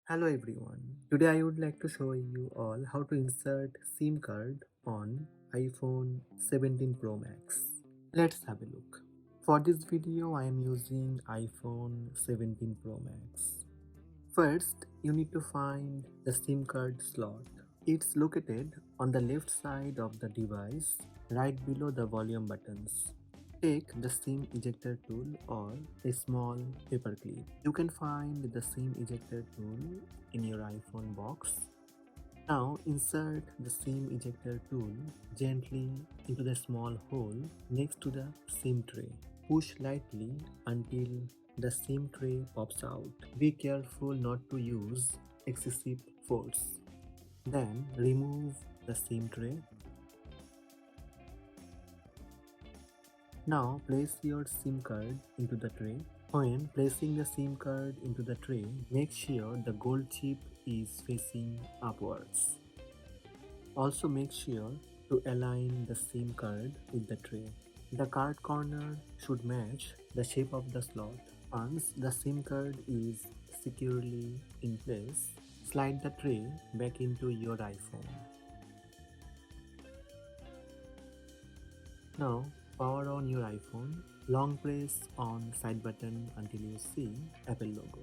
Hello everyone. Today I would like to show you all how to insert SIM card on iPhone 17 Pro Max. Let's have a look. For this video I am using iPhone 17 Pro Max. First, you need to find the SIM card slot. It's located on the left side of the device, right below the volume buttons. Take the SIM ejector tool or a small paperclip. You can find the SIM ejector tool in your iPhone box. Now insert the SIM ejector tool gently into the small hole next to the SIM tray. Push lightly until the SIM tray pops out. Be careful not to use excessive force. Then remove the SIM tray. Now place your SIM card into the tray. When placing the SIM card into the tray, make sure the gold chip is facing upwards. Also make sure to align the SIM card with the tray. The card corner should match the shape of the slot. Once the SIM card is securely in place, slide the tray back into your iPhone. Now power on your iPhone. Long press on side button until you see Apple logo.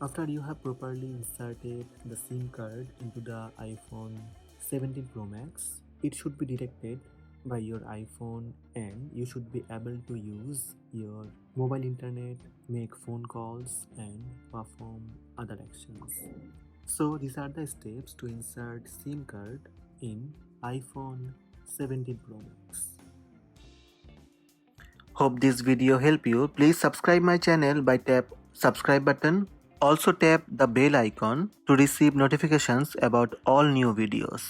After you have properly inserted the SIM card into the iPhone 17 Pro Max, it should be detected by your iPhone and you should be able to use your mobile internet, make phone calls and perform other actions. So these are the steps to insert SIM card in iPhone 17 Pro Max. Hope this video helped you. Please subscribe my channel by tap subscribe button. Also tap the bell icon to receive notifications about all new videos.